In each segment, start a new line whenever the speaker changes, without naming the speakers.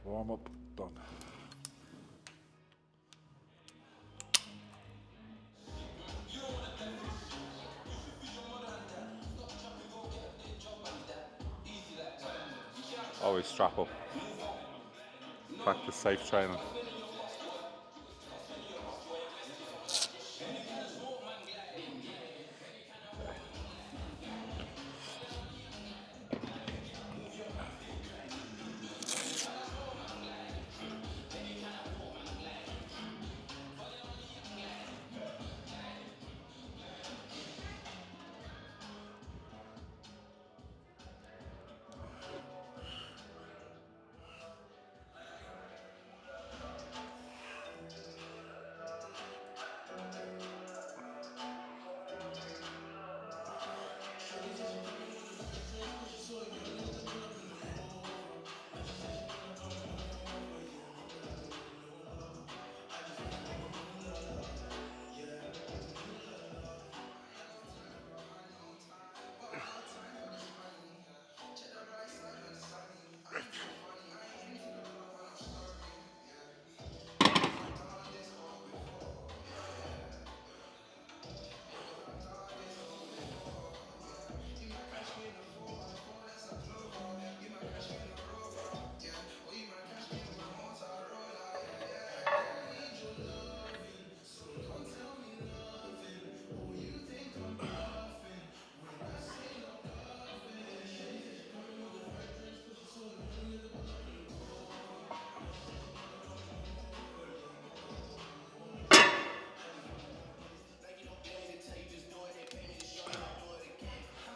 Warm up, done. Always strap up. Practice safe training.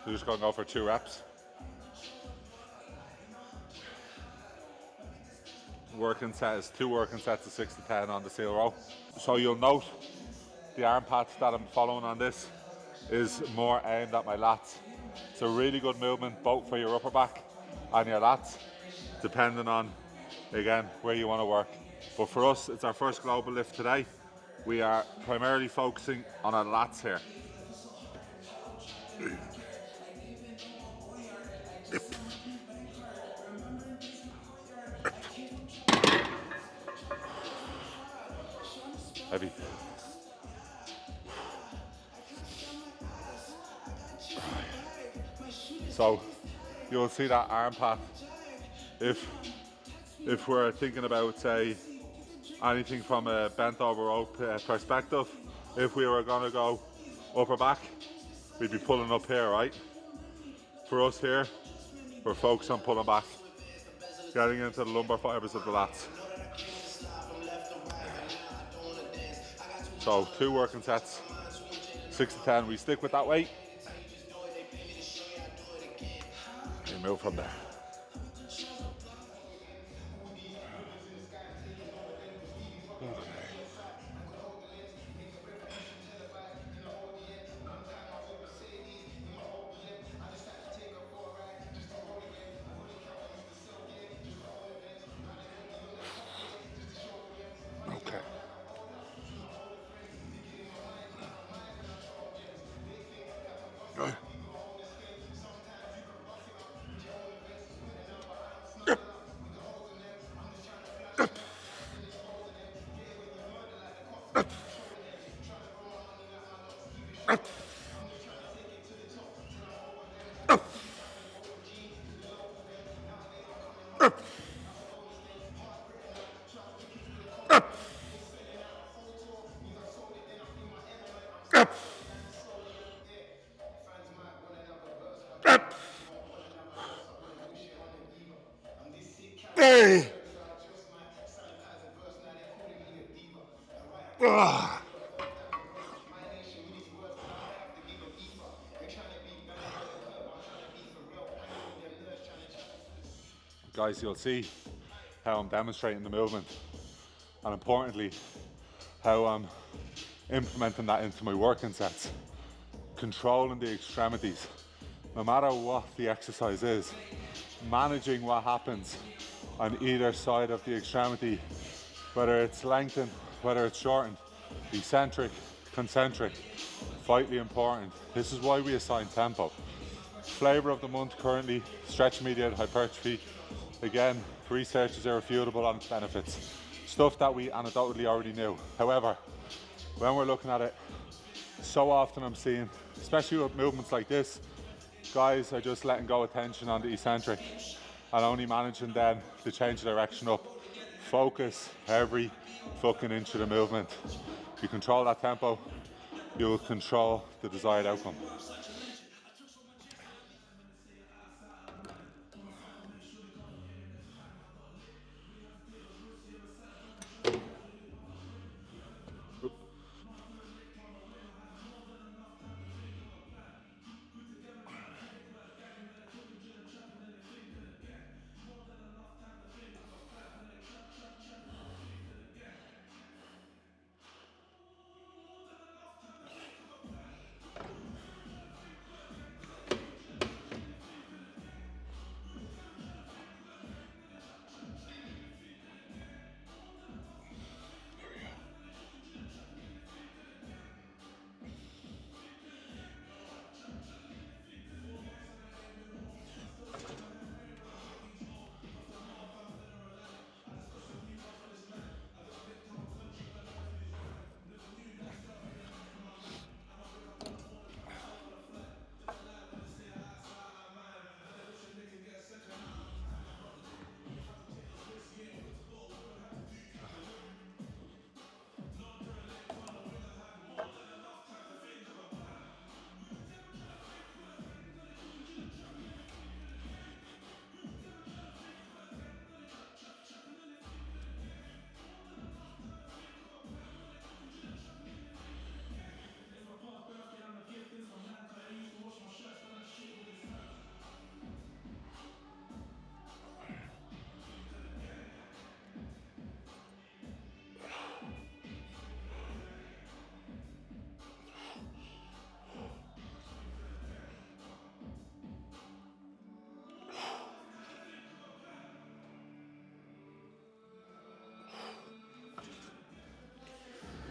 We're just going to go for 2 reps. Working set is 2 working sets of 6 to 10 on the seal row. So you'll note the arm pads that I'm following on this is more aimed at my lats. It's a really good movement both for your upper back and your lats, depending on, again, where you want to work. But for us, it's our first global lift today. We are primarily focusing on our lats here. Heavy. So you'll see that arm path. If we're thinking about, say, anything from a bent over rope perspective, if we were going to go upper back, we'd be pulling up here, right? For us here, we're focused on pulling back, getting into the lumbar fibers of the lats. So 2 working sets, 6 to 10, we stick with that weight. And move from there. Okay. Hey! Guys, you'll see how I'm demonstrating the movement, and importantly, how I'm implementing that into my working sets. Controlling the extremities, no matter what the exercise is, managing what happens on either side of the extremity, whether it's lengthened, whether it's shortened, eccentric, concentric, vitally important. This is why we assign tempo. Flavor of the month currently, stretch mediated hypertrophy. Again, research is irrefutable on its benefits. Stuff that we anecdotally already knew. However, when we're looking at it, so often I'm seeing, especially with movements like this, guys are just letting go of tension on the eccentric and only managing then to change the direction up. Focus every fucking inch of the movement. You control that tempo, you will control the desired outcome.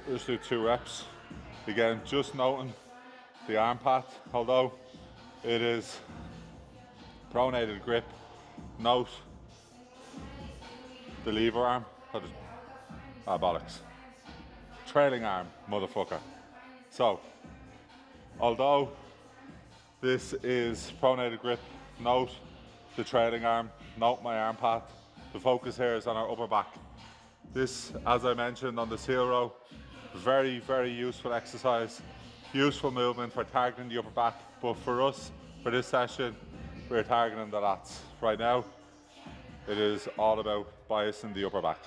Just do 2 reps. Again, just noting the arm pat, although it is pronated grip, note the lever arm, bollocks, trailing arm, motherfucker. So, although this is pronated grip, note the trailing arm, note my arm pat. The focus here is on our upper back. This, as I mentioned on the seal row, very, very useful exercise, useful movement for targeting the upper back, but for us, for this session, we're targeting the lats. Right now, it is all about biasing the upper back.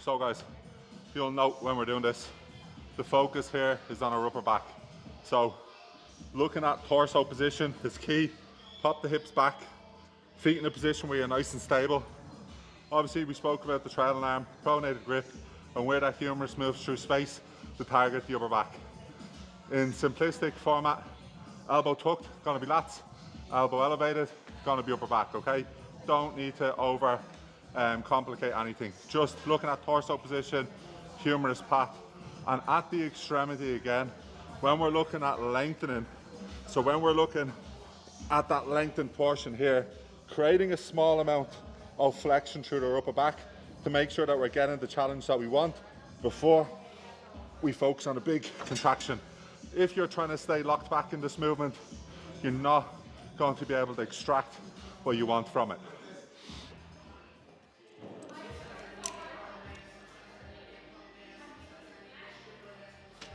So guys, you'll note when we're doing this, the focus here is on our upper back. So looking at torso position is key. Pop the hips back, feet in a position where you're nice and stable. Obviously we spoke about the trailing arm, pronated grip, and where that humerus moves through space to target the upper back. In simplistic format, elbow tucked, gonna be lats, elbow elevated, gonna be upper back, okay? Don't need to over complicate anything. Just looking at torso position, humerus pat, and at the extremity again, when we're looking at lengthening, so when we're looking at that lengthened portion here, creating a small amount of flexion through the upper back to make sure that we're getting the challenge that we want before we focus on a big contraction. If you're trying to stay locked back in this movement, you're not going to be able to extract what you want from it.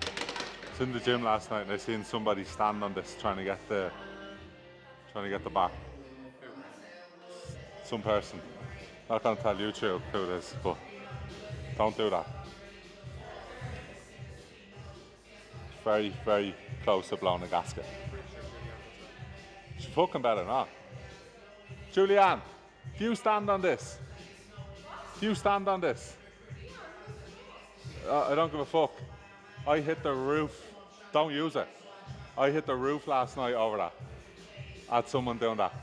I was in the gym last night and I seen somebody stand on this trying to get the bar. Some person. Not gonna tell YouTube who it is, but don't do that. Very, very close to blowing a gasket. She fucking better not. Julianne, if you stand on this, I don't give a fuck. I hit the roof. Don't use it. I hit the roof last night over that. Had someone doing that.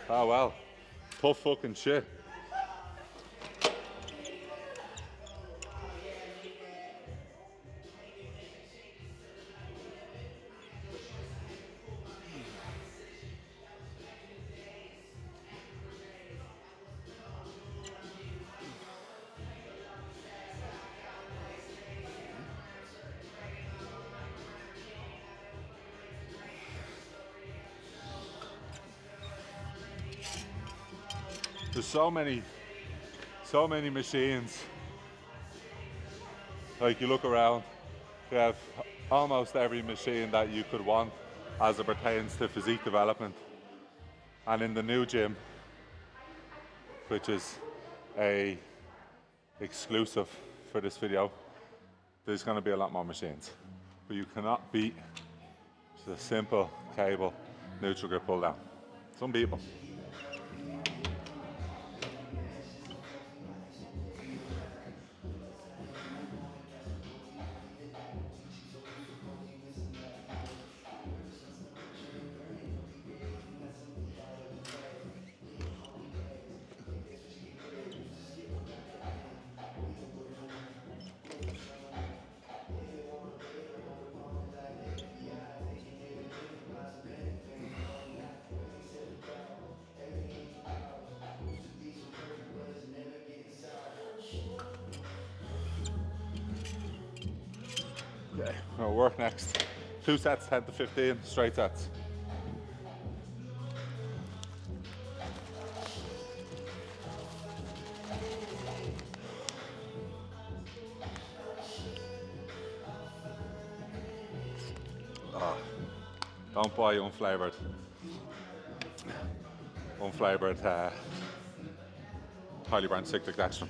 Oh well. Tough fucking shit. There's so many machines. Like you look around, you have almost every machine that you could want as it pertains to physique development. And in the new gym, which is a exclusive for this video, there's going to be a lot more machines. But you cannot beat just a simple cable neutral grip pull down. Some people. Okay, we'll work next. 2 sets, 10 to 15, straight sets. Don't buy unflavoured highly branched cyclic dextrin.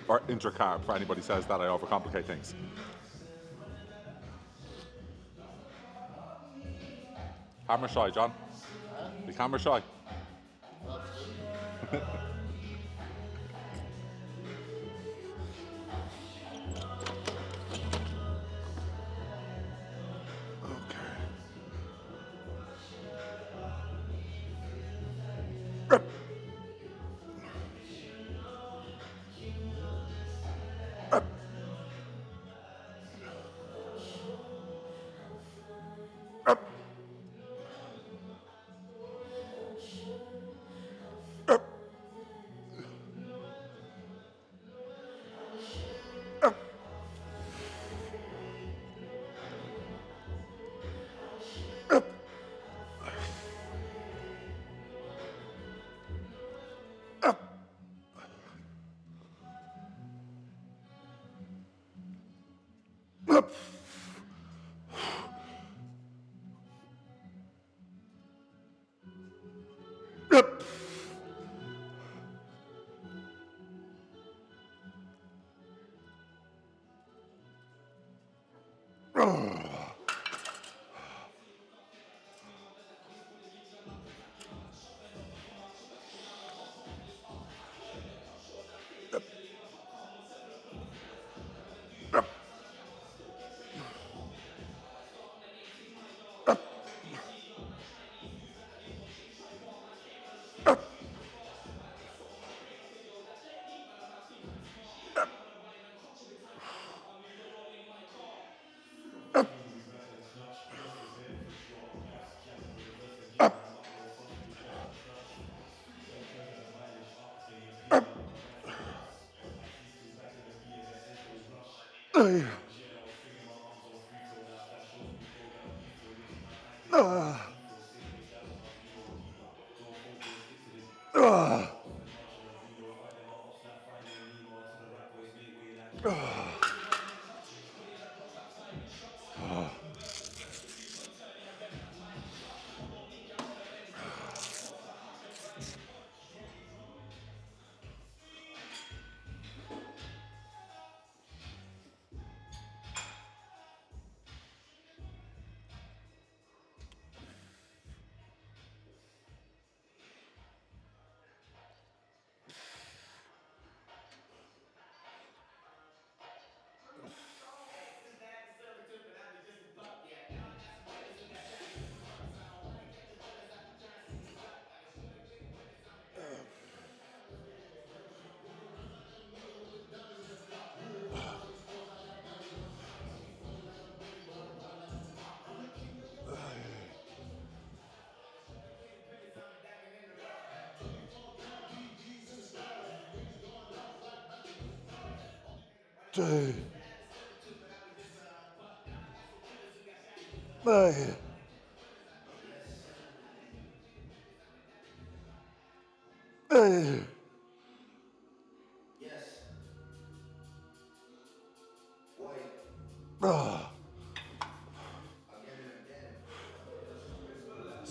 Or intracarb, for anybody says that I overcomplicate things. Camera shy, John? The camera shy?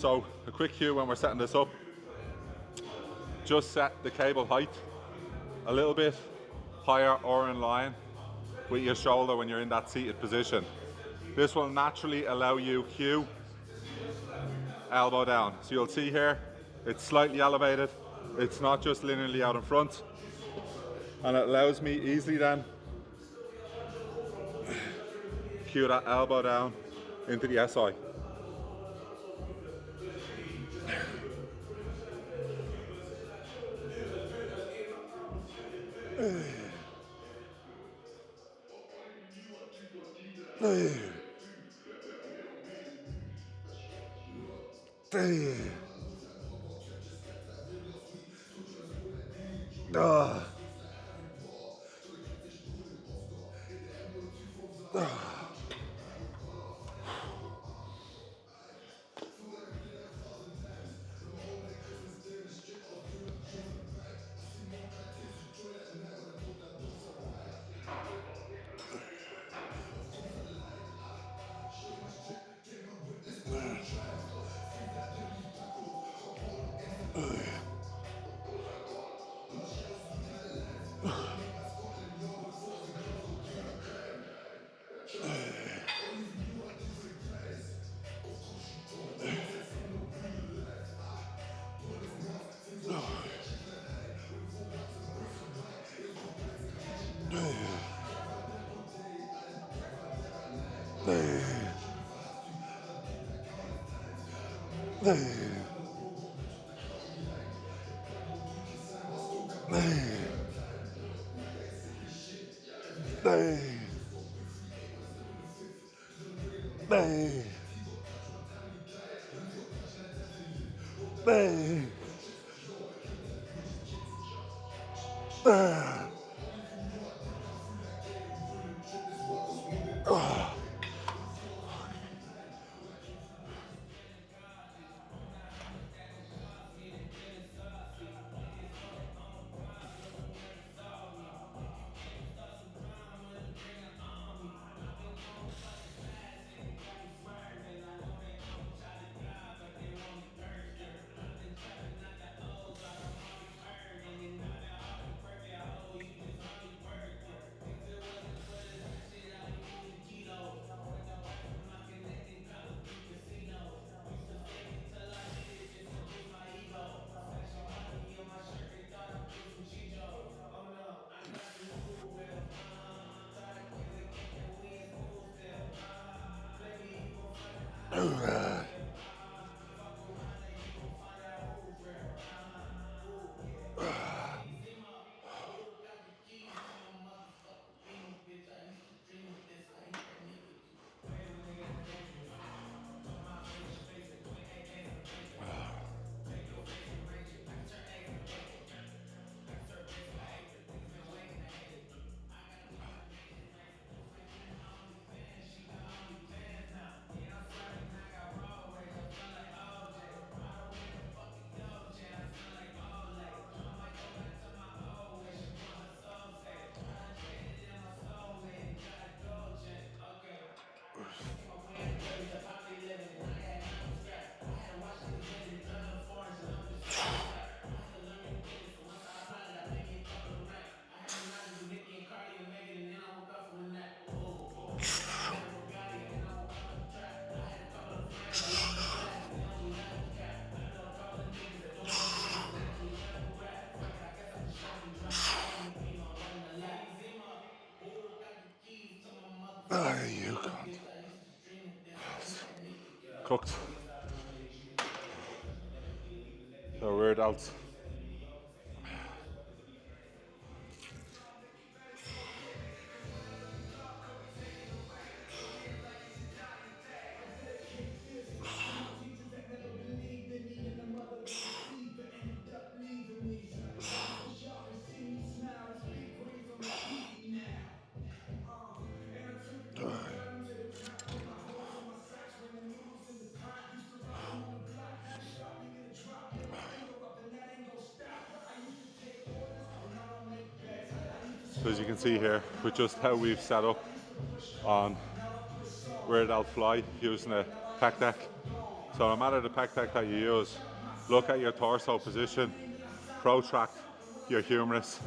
So a quick cue when we're setting this up, just set the cable height a little bit higher or in line with your shoulder when you're in that seated position. This will naturally allow you cue elbow down. So you'll see here, it's slightly elevated. It's not just linearly out in front. And it allows me easily then cue that elbow down into the SI. Cooked. So rear delts. So as you can see here, with just how we've set up on rear delt fly using a pec deck. So no matter the pec deck that you use, look at your torso position, protract your humerus,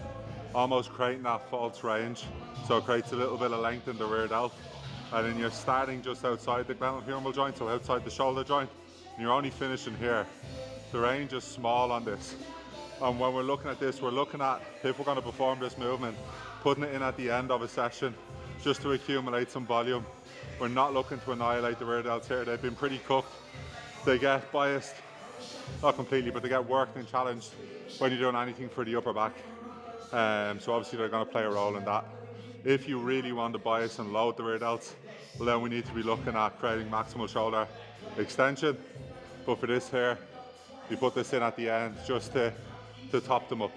almost creating that false range. So it creates a little bit of length in the rear delt. And then you're starting just outside the glenohumeral joint, so outside the shoulder joint, and you're only finishing here. The range is small on this. And when we're looking at this, we're looking at, if we're going to perform this movement, putting it in at the end of a session just to accumulate some volume. We're not looking to annihilate the rear delts here. They've been pretty cooked. They get biased, not completely, but they get worked and challenged when you're doing anything for the upper back. So obviously they're going to play a role in that. If you really want to bias and load the rear delts, well then we need to be looking at creating maximal shoulder extension. But for this here, we put this in at the end just to top them up.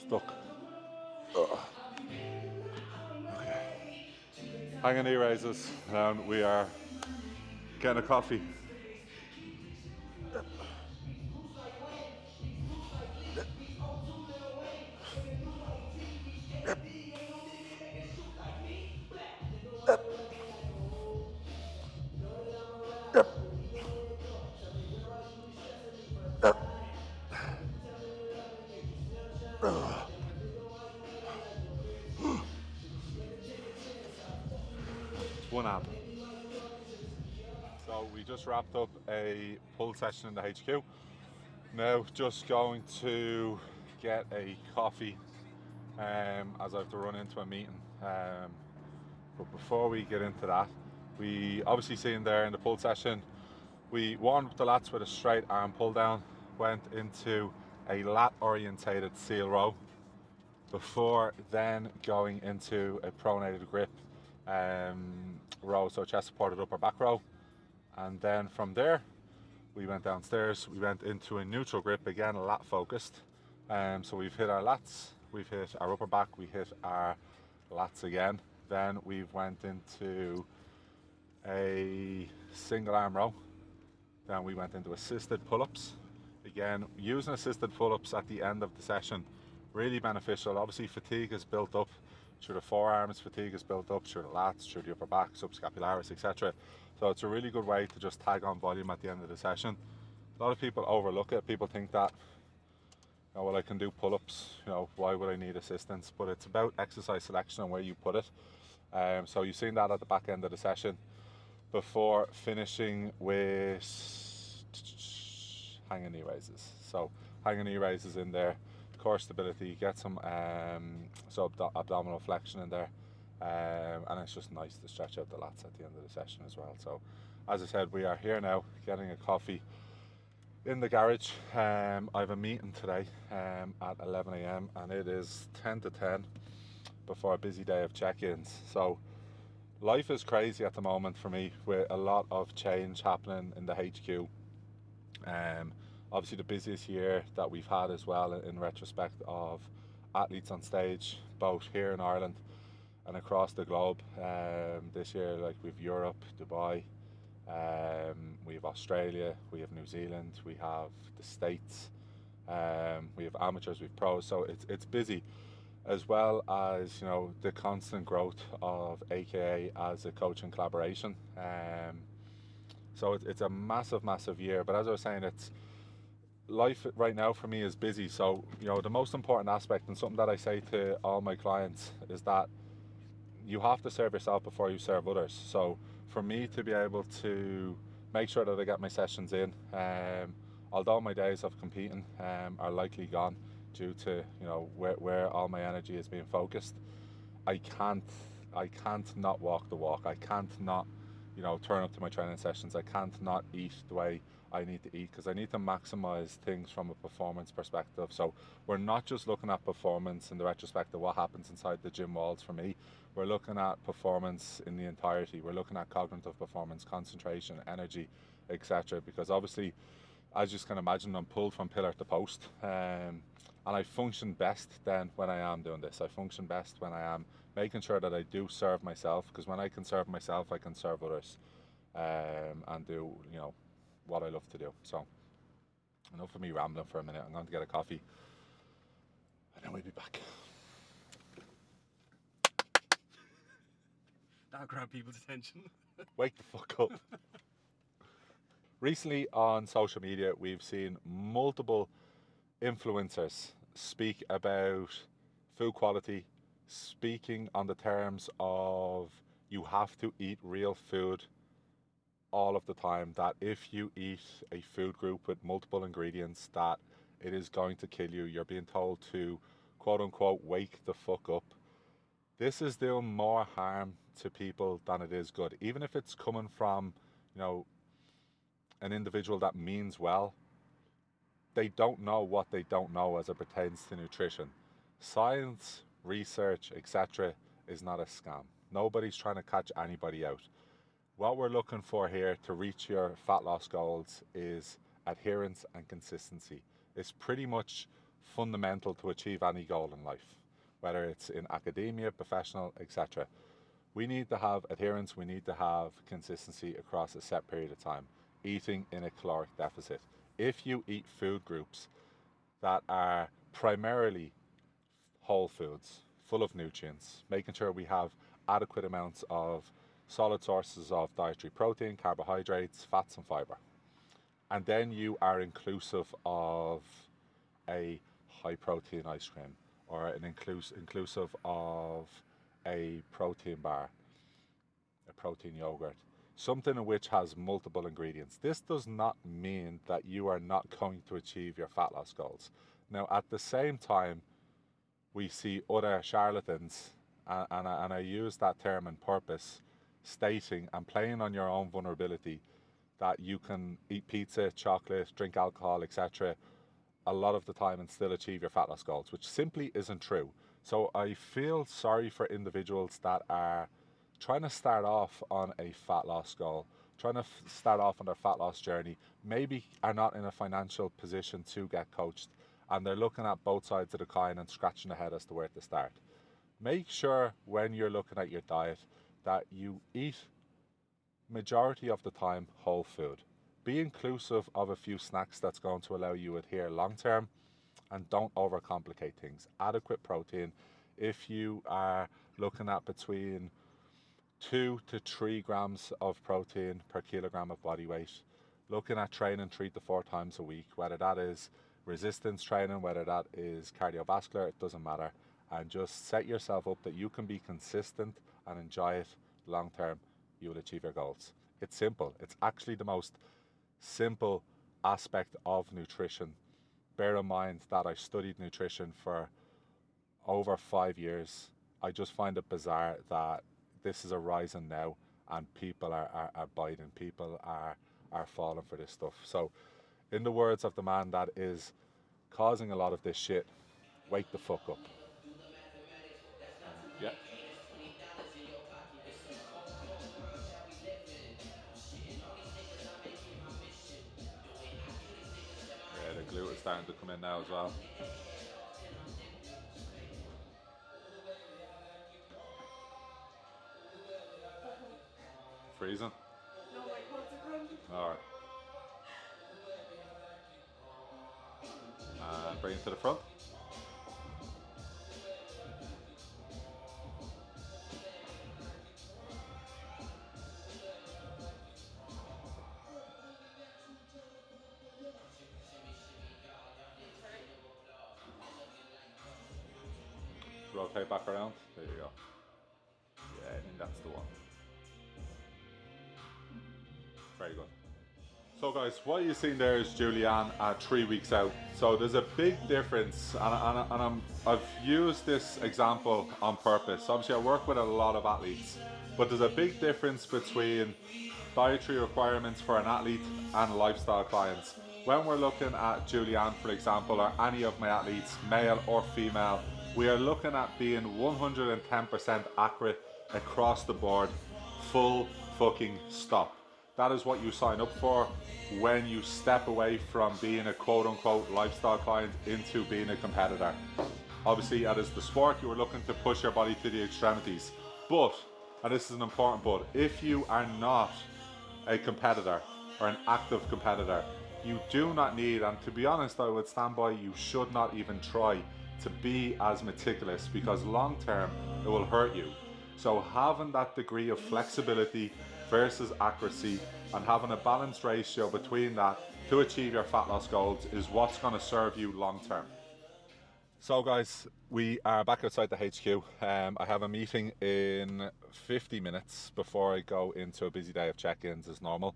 Stuck. Okay. Hanging knee raises, and we are getting a coffee. One app. So we just wrapped up a pull session in the HQ. Now just going to get a coffee as I have to run into a meeting. But before we get into that, we obviously seen there in the pull session, we warmed up the lats with a straight arm pull down, went into a lat orientated seal row before then going into a pronated grip row, so chest supported upper back row. And then from there, we went downstairs, we went into a neutral grip, again lat focused. So we've hit our lats, we've hit our upper back, we hit our lats again. Then we've went into a single arm row. Then we went into assisted pull-ups. Again, using assisted pull-ups at the end of the session, really beneficial. Obviously fatigue is built up through the forearms, fatigue is built up through the lats, through the upper back, subscapularis, etc. So it's a really good way to just tag on volume at the end of the session. A lot of people overlook it. People think that, oh, well, I can do pull-ups, why would I need assistance? But it's about exercise selection and where you put it. So you've seen that at the back end of the session before finishing with hanging knee raises. So hanging knee raises in there, core stability, get some abdominal flexion in there, and it's just nice to stretch out the lats at the end of the session as well. So as I said, we are here now getting a coffee in the garage. I have a meeting today at 11 a.m. and it is 10 to 10 before a busy day of check-ins. So life is crazy at the moment for me, with a lot of change happening in the HQ. Obviously the busiest year that we've had as well, in retrospect of athletes on stage, both here in Ireland and across the globe. This year, like, we've Europe, Dubai, we have Australia, we have New Zealand, we have the States, we have amateurs, we have pros, so it's busy. as well as the constant growth of AKA as a coach and collaboration. So it's a massive, massive year. But as I was saying, it's life right now for me is busy. So the most important aspect and something that I say to all my clients is that you have to serve yourself before you serve others. So for me to be able to make sure that I get my sessions in, although my days of competing are likely gone due to where all my energy is being focused, I can't I can't not walk the walk. I can't not turn up to my training sessions. I can't not eat the way I need to eat because I need to maximize things from a performance perspective. So we're not just looking at performance in the retrospect of what happens inside the gym walls for me. We're looking at performance in the entirety. We're looking at cognitive performance, concentration, energy, etc. Because obviously, as you can imagine, I'm pulled from pillar to post. And I function best then when I am doing this. I function best when I am making sure that I do serve myself, because when I can serve myself, I can serve others, and do what I love to do. So enough of me rambling for a minute. I'm going to get a coffee, and then we'll be back.
That'll grab people's attention.
Wake the fuck up. Recently on social media, we've seen multiple influencers speak about food quality, speaking on the terms of you have to eat real food all of the time, that if you eat a food group with multiple ingredients, that it is going to kill you. You're being told to quote unquote wake the fuck up. This is doing more harm to people than it is good, even if it's coming from you know an individual that means well. They don't know what they don't know as it pertains to nutrition. Science, research, etc. is not a scam. Nobody's trying to catch anybody out. What we're looking for here to reach your fat loss goals is adherence and consistency. It's pretty much fundamental to achieve any goal in life, whether it's in academia, professional, etc. We need to have adherence, we need to have consistency across a set period of time, eating in a caloric deficit. If you eat food groups that are primarily whole foods, full of nutrients, making sure we have adequate amounts of solid sources of dietary protein, carbohydrates, fats, and fiber. And then you are inclusive of a high protein ice cream or an inclusive of a protein bar, a protein yogurt, something in which has multiple ingredients. This does not mean that you are not going to achieve your fat loss goals. Now, at the same time, we see other charlatans, and I use that term on purpose, stating and playing on your own vulnerability that you can eat pizza, chocolate, drink alcohol, etc., a lot of the time and still achieve your fat loss goals, which simply isn't true. So I feel sorry for individuals that are trying to start off on a fat loss goal, trying to start off on their fat loss journey, maybe are not in a financial position to get coached, and they're looking at both sides of the coin and scratching their head as to where to start. Make sure when you're looking at your diet that you eat majority of the time whole food. Be inclusive of a few snacks that's going to allow you to adhere long term, and don't overcomplicate things. Adequate protein. If you are looking at between 2 to 3 grams of protein per kilogram of body weight, looking at training 3 to 4 times a week, whether that is resistance training, whether that is cardiovascular, it doesn't matter. And just set yourself up that you can be consistent and enjoy it long term. You will achieve your goals. It's simple. It's actually the most simple aspect of nutrition. Bear in mind that I studied nutrition for over 5 years. I just find it bizarre that this is arising now and people are biting, people are falling for this stuff. So, in the words of the man that is causing a lot of this shit, wake the fuck up. Yeah. Yeah, the glute is starting to come in now as well. Freezing. Alright. And bring it to the front. rotate back around. There you go. Yeah, I think that's the one. Very good. So guys, what you've seen there is Julianne at 3 weeks out. So there's a big difference, and I've used this example on purpose. Obviously I work with a lot of athletes, but there's a big difference between dietary requirements for an athlete and lifestyle clients. When we're looking at Julianne, for example, or any of my athletes, male or female, we are looking at being 110% accurate across the board, full fucking stop. That is what you sign up for when you step away from being a quote unquote lifestyle client into being a competitor. Obviously, as the sport, you are looking to push your body to the extremities. But, and this is an important but, if you are not a competitor or an active competitor, you do not need, and to be honest, I would stand by, you should not even try to be as meticulous, because long term it will hurt you. So having that degree of flexibility versus accuracy and having a balanced ratio between that to achieve your fat loss goals is what's going to serve you long term. So guys, we are back outside the HQ. I have a meeting in 50 minutes before I go into a busy day of check-ins as normal.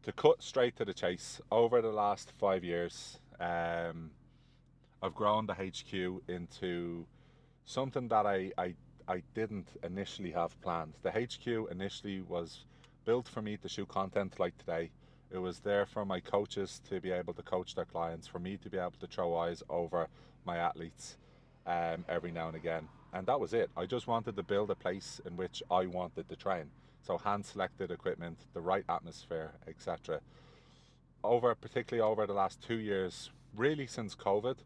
To cut straight to the chase, over the last 5 years, I've grown the HQ into something that I didn't initially have planned. The HQ initially was built for me to shoot content like today. It was there for my coaches to be able to coach their clients, for me to be able to throw eyes over my athletes every now and again. And that was it. I just wanted to build a place in which I wanted to train. So hand-selected equipment, the right atmosphere, etc. Particularly over the last 2 years, really since COVID,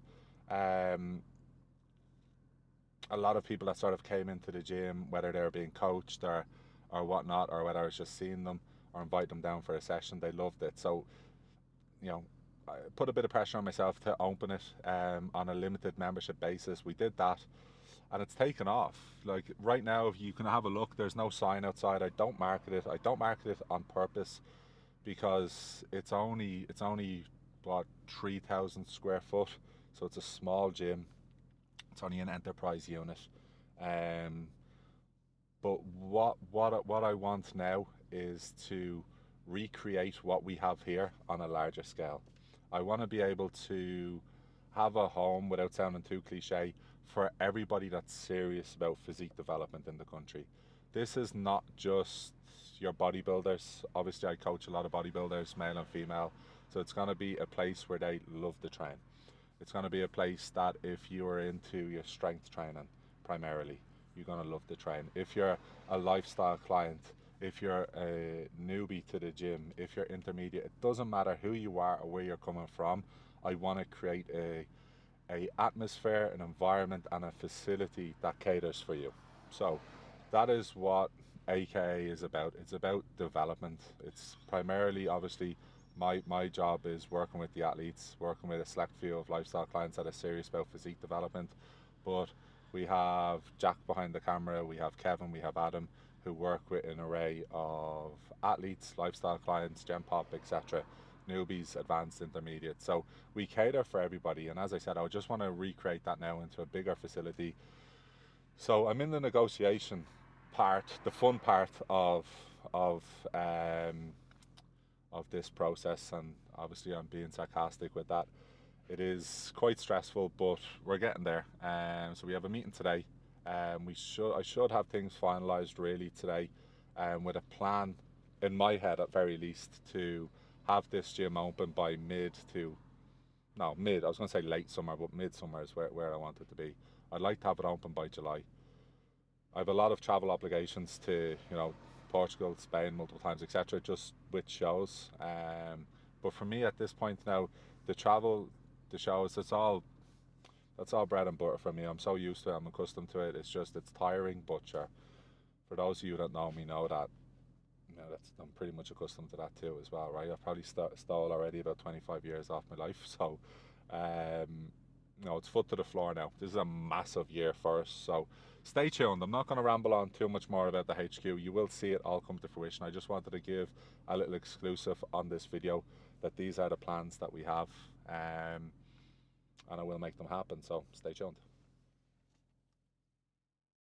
a lot of people that sort of came into the gym, whether they were being coached or whatnot, or whether I was just seeing them or invite them down for a session, they loved it. So, you know, I put a bit of pressure on myself to open it on a limited membership basis. We did that, and it's taken off. Like right now, if you can have a look, there's no sign outside. I don't market it. I don't market it on purpose because it's only what, 3,000 square foot, so it's a small gym. It's only an enterprise unit. But what I want now is to recreate what we have here on a larger scale. I want to be able to have a home, without sounding too cliche, for everybody that's serious about physique development in the country. This is not just your bodybuilders. Obviously I coach a lot of bodybuilders, male and female, so it's going to be a place where they love to train. It's going to be a place that if you are into your strength training primarily, you're going to love to train. If you're a lifestyle client, if you're a newbie to the gym, if you're intermediate, it doesn't matter who you are or where you're coming from. I want to create a atmosphere, an environment and a facility that caters for you. So that is what AKA is about. It's about development. It's primarily, obviously, my job is working with the athletes, working with a select few of lifestyle clients that are serious about physique development. But we have Jack behind the camera, we have Kevin, we have Adam, who work with an array of athletes, lifestyle clients, Gen Pop, etc., newbies, advanced, intermediate. So we cater for everybody. And as I said, I just want to recreate that now into a bigger facility. So I'm in the negotiation part, the fun part of this process, and obviously I'm being sarcastic with that. It is quite stressful, but we're getting there. So we have a meeting today. I should have things finalised really today, with a plan in my head at very least to have this gym open by I was going to say late summer, but mid-summer is where I want it to be. I'd like to have it open by July. I have a lot of travel obligations to, Portugal, Spain multiple times, etc., just with shows. But for me at this point now, the travel, the shows, that's all bread and butter for me. I'm so used to it, I'm accustomed to it. It's tiring, but sure, for those of you that know me know that, I'm pretty much accustomed to that too as well, right? I've probably stole already about 25 years off my life, so it's foot to the floor now. This is a massive year for us, so stay tuned. I'm not going to ramble on too much more about the HQ. You will see it all come to fruition. I just wanted to give a little exclusive on this video that these are the plans that we have, and I will make them happen, so stay tuned.